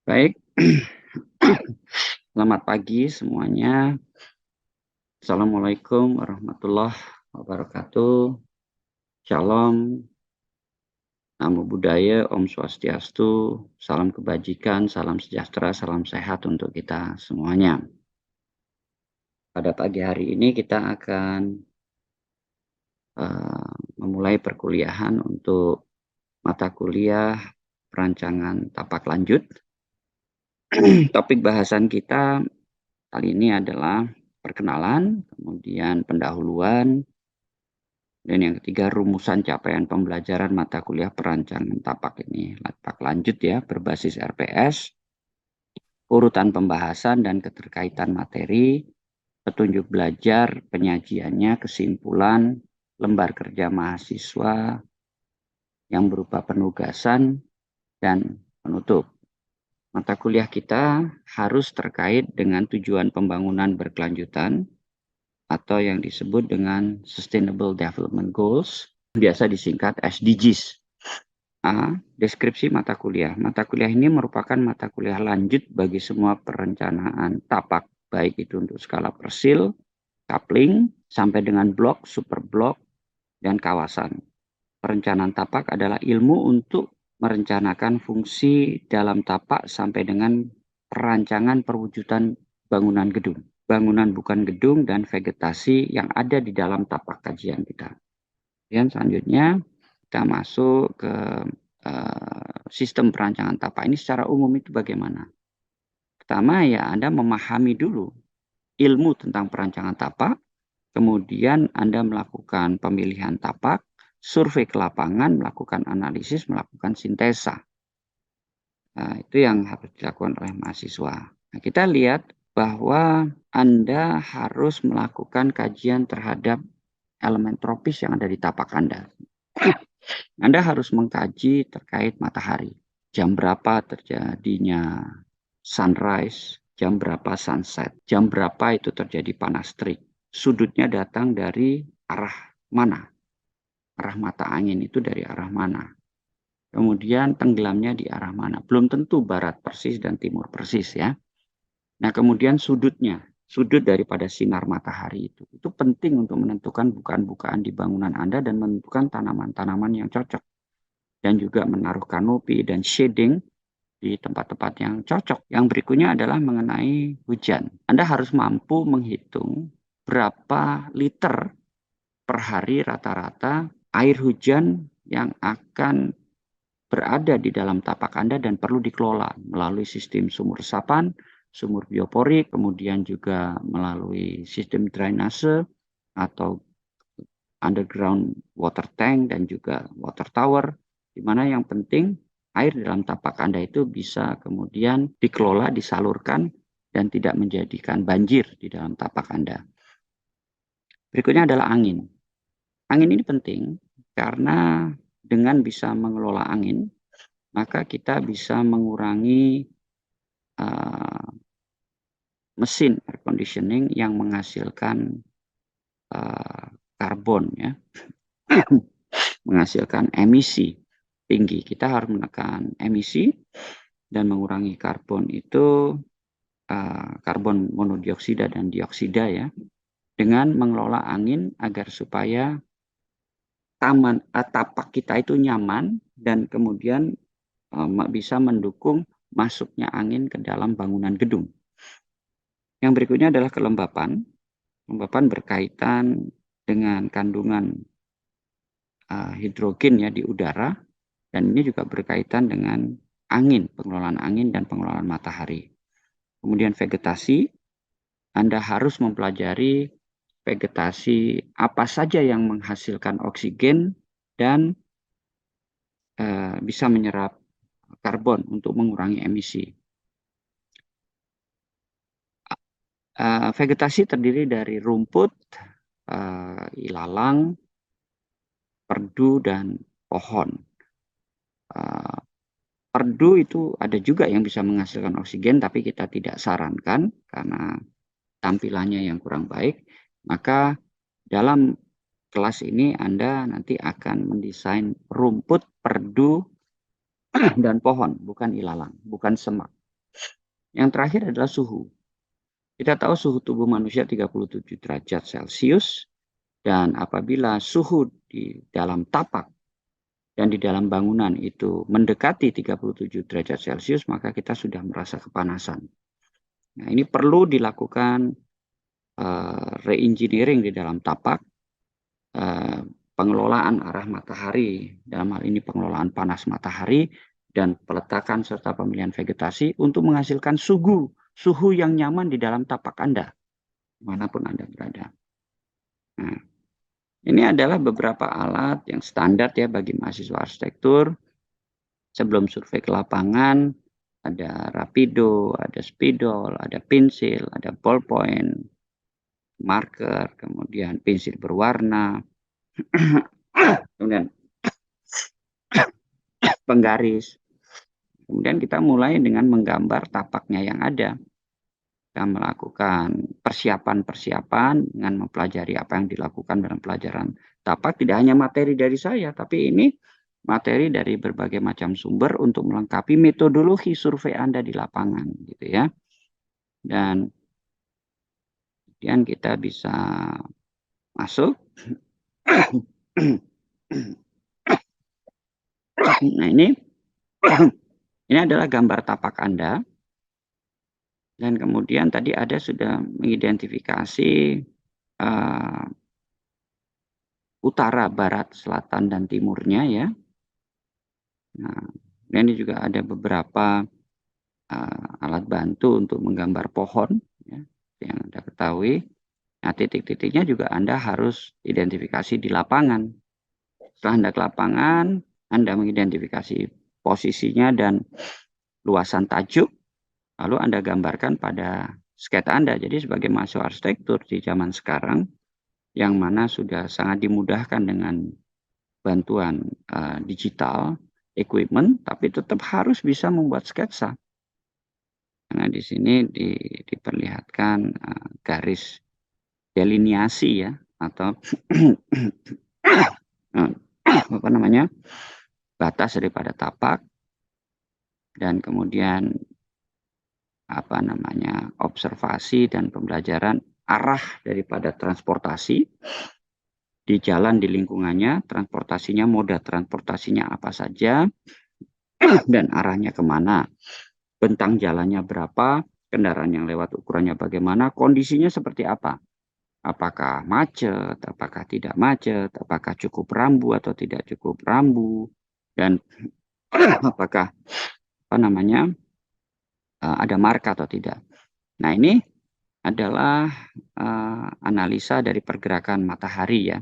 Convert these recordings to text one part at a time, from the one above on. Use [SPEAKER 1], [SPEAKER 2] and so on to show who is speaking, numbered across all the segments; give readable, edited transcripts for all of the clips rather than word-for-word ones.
[SPEAKER 1] Baik, selamat pagi semuanya. Assalamualaikum warahmatullahi wabarakatuh. Shalom, namo buddhaya, Om Swastiastu, salam kebajikan, salam sejahtera, salam sehat untuk kita semuanya. Pada pagi hari ini kita akan memulai perkuliahan untuk mata kuliah perancangan tapak lanjut. Topik bahasan kita kali ini adalah perkenalan, kemudian pendahuluan, dan yang ketiga rumusan capaian pembelajaran mata kuliah perancangan tapak ini. Tapak lanjut ya, berbasis RPS, urutan pembahasan dan keterkaitan materi, petunjuk belajar, penyajiannya, kesimpulan, lembar kerja mahasiswa yang berupa penugasan, dan penutup. Mata kuliah kita harus terkait dengan tujuan pembangunan berkelanjutan atau yang disebut dengan Sustainable Development Goals, biasa disingkat SDGs. Deskripsi mata kuliah. Mata kuliah ini merupakan mata kuliah lanjut bagi semua perencanaan tapak, baik itu untuk skala persil, coupling, sampai dengan blok, super blok, dan kawasan. Perencanaan tapak adalah ilmu untuk merencanakan fungsi dalam tapak sampai dengan perancangan perwujudan bangunan gedung. Bangunan bukan gedung dan vegetasi yang ada di dalam tapak kajian kita. Dan selanjutnya kita masuk ke sistem perancangan tapak ini secara umum itu bagaimana. Pertama ya Anda memahami dulu ilmu tentang perancangan tapak, kemudian Anda melakukan pemilihan tapak, survei ke lapangan, melakukan analisis, melakukan sintesa. Nah, itu yang harus dilakukan oleh mahasiswa. Nah, kita lihat bahwa Anda harus melakukan kajian terhadap elemen tropis yang ada di tapak Anda. Anda harus mengkaji terkait matahari. Jam berapa terjadinya sunrise, jam berapa sunset, jam berapa itu terjadi panas terik. Sudutnya datang dari arah mana? Arah mata angin itu dari arah mana? Kemudian tenggelamnya di arah mana? Belum tentu barat persis dan timur persis ya. Nah kemudian sudutnya, sudut daripada sinar matahari itu penting untuk menentukan bukaan-bukaan di bangunan Anda dan menentukan tanaman-tanaman yang cocok. Dan juga menaruh kanopi dan shading di tempat-tempat yang cocok. Yang berikutnya adalah mengenai hujan. Anda harus mampu menghitung berapa liter per hari rata-rata air hujan yang akan berada di dalam tapak Anda dan perlu dikelola melalui sistem sumur resapan, sumur bioporik, kemudian juga melalui sistem drainase atau underground water tank dan juga water tower, di mana yang penting air dalam tapak Anda itu bisa kemudian dikelola, disalurkan, dan tidak menjadikan banjir di dalam tapak Anda. Berikutnya adalah angin. Angin ini penting karena dengan bisa mengelola angin, maka kita bisa mengurangi mesin air conditioning yang menghasilkan karbon ya, menghasilkan emisi tinggi. Kita harus menekan emisi dan mengurangi karbon itu, karbon monodioksida dan dioksida ya, dengan mengelola angin agar supaya tapak kita itu nyaman dan kemudian bisa mendukung masuknya angin ke dalam bangunan gedung. Yang berikutnya adalah kelembapan. Kelembapan berkaitan dengan kandungan hidrogen ya di udara, dan ini juga berkaitan dengan angin, pengelolaan angin dan pengelolaan matahari. Kemudian vegetasi, Anda harus mempelajari vegetasi apa saja yang menghasilkan oksigen dan bisa menyerap karbon untuk mengurangi emisi. Vegetasi terdiri dari rumput, ilalang, perdu, dan pohon. Perdu itu ada juga yang bisa menghasilkan oksigen, tapi kita tidak sarankan karena tampilannya yang kurang baik. Maka dalam kelas ini Anda nanti akan mendesain rumput, perdu, dan pohon, bukan ilalang, bukan semak. Yang terakhir adalah suhu. Kita tahu suhu tubuh manusia 37 derajat Celcius, dan apabila suhu di dalam tapak dan di dalam bangunan itu mendekati 37 derajat Celcius, maka kita sudah merasa kepanasan. Nah, ini perlu dilakukan re-engineering di dalam tapak, pengelolaan arah matahari, dalam hal ini pengelolaan panas matahari, dan peletakan serta pemilihan vegetasi untuk menghasilkan suhu yang nyaman di dalam tapak Anda, dimanapun Anda berada. Nah, ini adalah beberapa alat yang standar ya bagi mahasiswa arsitektur. Sebelum survei ke lapangan, ada rapido, ada spidol, ada pensil, ada ballpoint, marker, kemudian pensil berwarna, kemudian penggaris. Kemudian kita mulai dengan menggambar tapaknya yang ada. Kita melakukan persiapan-persiapan dengan mempelajari apa yang dilakukan dalam pelajaran tapak. Tidak hanya materi dari saya, tapi ini materi dari berbagai macam sumber untuk melengkapi metodologi survei Anda di lapangan, gitu ya. Dan kemudian kita bisa masuk. Nah, ini adalah gambar tapak Anda. Dan kemudian tadi ada sudah mengidentifikasi utara, barat, selatan, dan timurnya ya. Nah, ini juga ada beberapa alat bantu untuk menggambar pohon ya, yang Anda ketahui. Nah, titik-titiknya juga Anda harus identifikasi di lapangan. Setelah Anda ke lapangan, Anda mengidentifikasi posisinya dan luasan tajuk, lalu Anda gambarkan pada sketsa Anda. Jadi sebagai mahasiswa arsitektur di zaman sekarang, yang mana sudah sangat dimudahkan dengan bantuan digital, equipment, tapi tetap harus bisa membuat sketsa. Karena di sini diperlihatkan garis delineasi ya, atau apa namanya, batas daripada tapak, dan kemudian apa namanya, observasi dan pembelajaran arah daripada transportasi di jalan di lingkungannya, transportasinya, moda transportasinya apa saja, dan arahnya kemana, bentang jalannya berapa, kendaraan yang lewat ukurannya bagaimana, kondisinya seperti apa, apakah macet, apakah tidak macet, apakah cukup rambu atau tidak cukup rambu, dan apakah apa namanya ada marka atau tidak. Nah, ini adalah analisa dari pergerakan matahari ya.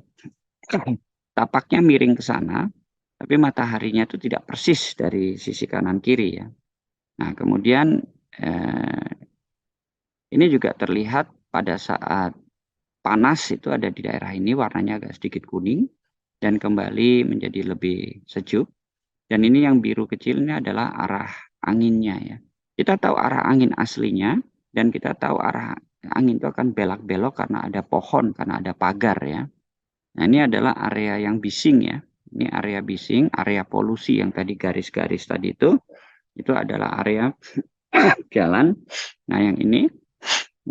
[SPEAKER 1] Tapaknya miring ke sana, tapi mataharinya itu tidak persis dari sisi kanan kiri ya. Nah, kemudian ini juga terlihat pada saat panas itu ada di daerah ini, warnanya agak sedikit kuning dan kembali menjadi lebih sejuk. Dan ini yang biru kecil ini adalah arah anginnya ya. Kita tahu arah angin aslinya, dan kita tahu arah angin itu akan belok-belok karena ada pohon, karena ada pagar ya. Nah, ini adalah area yang bising ya. Ini area bising, area polusi yang tadi garis-garis tadi itu adalah area jalan. Nah, yang ini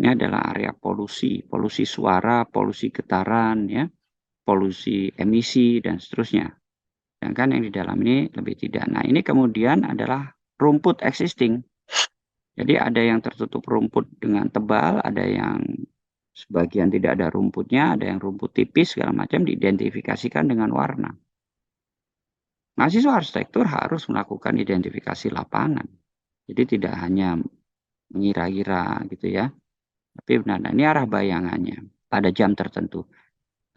[SPEAKER 1] adalah area polusi, polusi suara, polusi getaran ya, polusi emisi dan seterusnya. Sedangkan yang di dalam ini lebih tidak. Nah, ini kemudian adalah rumput existing. Jadi ada yang tertutup rumput dengan tebal, ada yang sebagian tidak ada rumputnya, ada yang rumput tipis, segala macam diidentifikasikan dengan warna. Mahasiswa arsitektur harus melakukan identifikasi lapangan. Jadi tidak hanya mengira-gira gitu ya, tapi benar, ini arah bayangannya pada jam tertentu.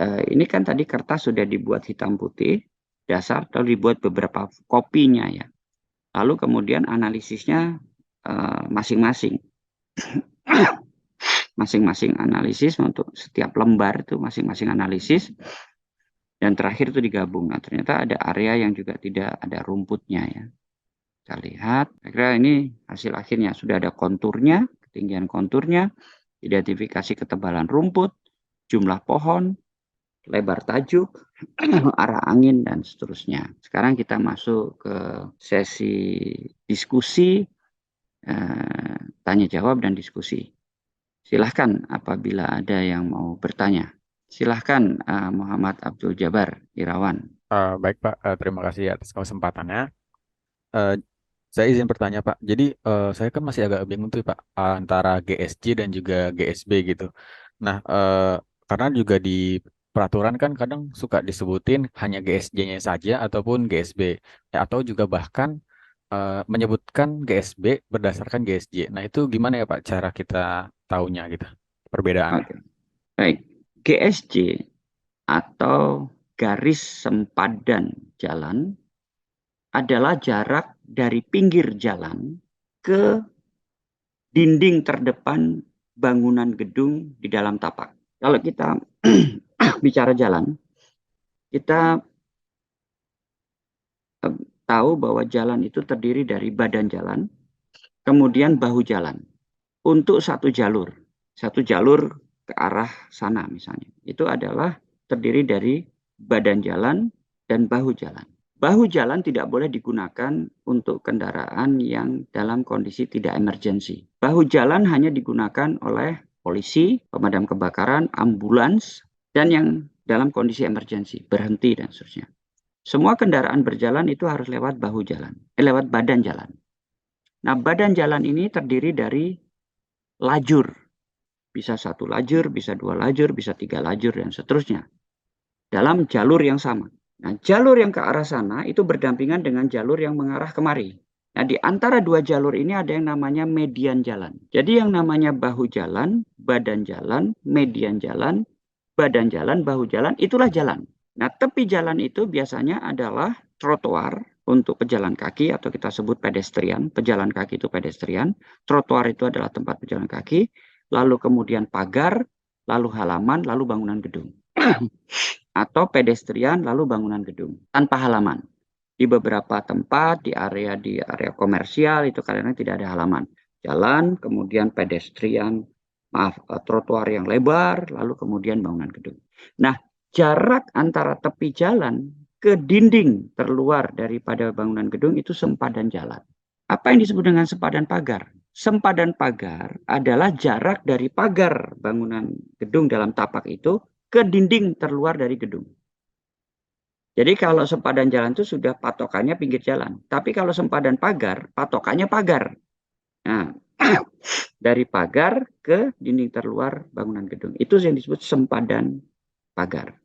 [SPEAKER 1] Ini kan tadi kertas sudah dibuat hitam putih, dasar, lalu dibuat beberapa kopinya ya. Lalu kemudian analisisnya masing-masing. Masing-masing analisis untuk setiap lembar itu masing-masing analisis, dan terakhir itu digabung. Nah, ternyata ada area yang juga tidak ada rumputnya ya. Kita lihat, kira-kira ini hasil akhirnya. Sudah ada konturnya, ketinggian konturnya, identifikasi ketebalan rumput, jumlah pohon, lebar tajuk, arah angin, dan seterusnya. Sekarang kita masuk ke sesi diskusi. tanya jawab dan diskusi. Silahkan apabila ada yang mau bertanya. Silahkan Muhammad Abdul Jabar, Irawan.
[SPEAKER 2] Baik Pak, terima kasih atas kesempatannya. Eh, saya izin bertanya Pak. Jadi saya kan masih agak bingung tuh Pak antara GSJ dan juga GSB gitu. Nah, karena juga di peraturan kan kadang suka disebutin hanya GSJ-nya saja ataupun GSB, ya, atau juga bahkan menyebutkan GSB berdasarkan GSJ. Nah, itu gimana ya Pak cara kita taunya gitu, perbedaannya?
[SPEAKER 1] Oke, baik. GSJ atau garis sempadan jalan adalah jarak dari pinggir jalan ke dinding terdepan bangunan gedung di dalam tapak. Kalau kita bicara jalan, kita tahu bahwa jalan itu terdiri dari badan jalan, kemudian bahu jalan untuk satu jalur ke arah sana misalnya. Itu adalah terdiri dari badan jalan dan bahu jalan. Bahu jalan tidak boleh digunakan untuk kendaraan yang dalam kondisi tidak emergensi. Bahu jalan hanya digunakan oleh polisi, pemadam kebakaran, ambulans, dan yang dalam kondisi emergensi, berhenti dan seterusnya. Semua kendaraan berjalan itu harus lewat bahu jalan, lewat badan jalan. Nah, badan jalan ini terdiri dari lajur. Bisa satu lajur, bisa dua lajur, bisa tiga lajur, dan seterusnya. Dalam jalur yang sama. Nah, jalur yang ke arah sana itu berdampingan dengan jalur yang mengarah kemari. Nah, di antara dua jalur ini ada yang namanya median jalan. Jadi yang namanya bahu jalan, median jalan, badan jalan, bahu jalan, itulah jalan. Nah, tepi jalan itu biasanya adalah trotoar untuk pejalan kaki atau kita sebut pedestrian. Pejalan kaki itu pedestrian. Trotoar itu adalah tempat pejalan kaki. Lalu kemudian pagar, lalu halaman, lalu bangunan gedung. Atau pedestrian, lalu bangunan gedung. Tanpa halaman. Di beberapa tempat, di area komersial, itu kadang-kadang tidak ada halaman. Jalan, kemudian pedestrian, trotoar yang lebar, lalu kemudian bangunan gedung. Nah, jarak antara tepi jalan ke dinding terluar daripada bangunan gedung itu sempadan jalan. Apa yang disebut dengan sempadan pagar? Sempadan pagar adalah jarak dari pagar bangunan gedung dalam tapak itu ke dinding terluar dari gedung. Jadi kalau sempadan jalan itu sudah patokannya pinggir jalan. Tapi kalau sempadan pagar, patokannya pagar. Nah, dari pagar ke dinding terluar bangunan gedung. Itu yang disebut sempadan pagar.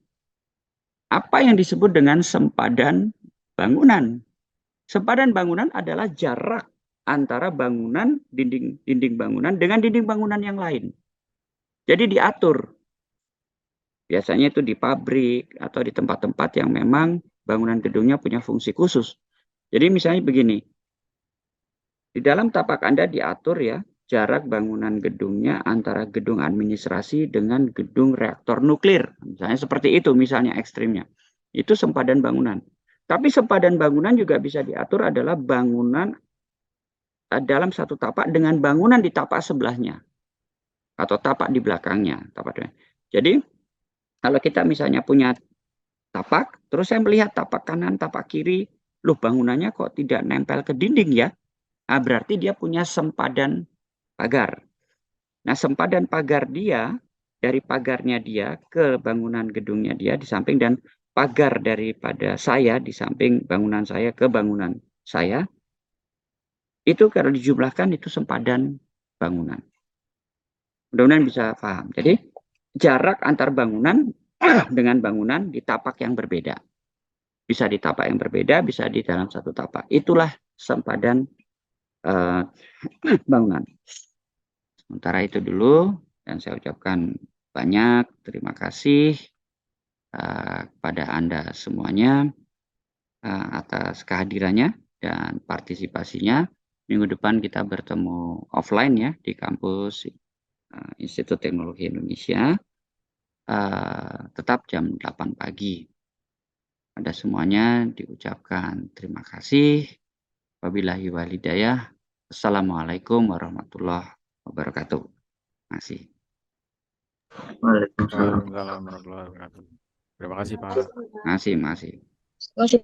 [SPEAKER 1] Apa yang disebut dengan sempadan bangunan? Sempadan bangunan adalah jarak antara bangunan, dinding bangunan dengan dinding bangunan yang lain. Jadi diatur. Biasanya itu di pabrik atau di tempat-tempat yang memang bangunan gedungnya punya fungsi khusus. Jadi misalnya begini, di dalam tapak Anda diatur ya, jarak bangunan gedungnya antara gedung administrasi dengan gedung reaktor nuklir. Misalnya seperti itu, misalnya ekstrimnya. Itu sempadan bangunan. Tapi sempadan bangunan juga bisa diatur adalah bangunan dalam satu tapak dengan bangunan di tapak sebelahnya. Atau tapak di belakangnya. Jadi, kalau kita misalnya punya tapak, terus saya melihat tapak kanan, tapak kiri, loh bangunannya kok tidak nempel ke dinding ya? Nah, berarti dia punya sempadan pagar. Nah, sempadan pagar dia, dari pagarnya dia ke bangunan gedungnya dia di samping, dan pagar daripada saya di samping bangunan saya ke bangunan saya, itu kalau dijumlahkan itu sempadan bangunan. Mudah-mudahan bisa paham. Jadi, jarak antar bangunan dengan bangunan di tapak yang berbeda. Bisa di tapak yang berbeda, bisa di dalam satu tapak. Itulah sempadan uh, bangunan. Sementara itu dulu, dan saya ucapkan banyak terima kasih kepada Anda semuanya atas kehadirannya dan partisipasinya. Minggu depan kita bertemu offline ya di kampus Institut Teknologi Indonesia, tetap jam 8 pagi. Pada semuanya diucapkan terima kasih. Wabillahi walhidayah. Assalamualaikum warahmatullahi wabarakatuh. Terima kasih.
[SPEAKER 3] Waalaikumsalam.
[SPEAKER 2] Waalaikumsalam warahmatullahi wabarakatuh. Terima kasih Pak.
[SPEAKER 1] Masih, masih.
[SPEAKER 3] Masih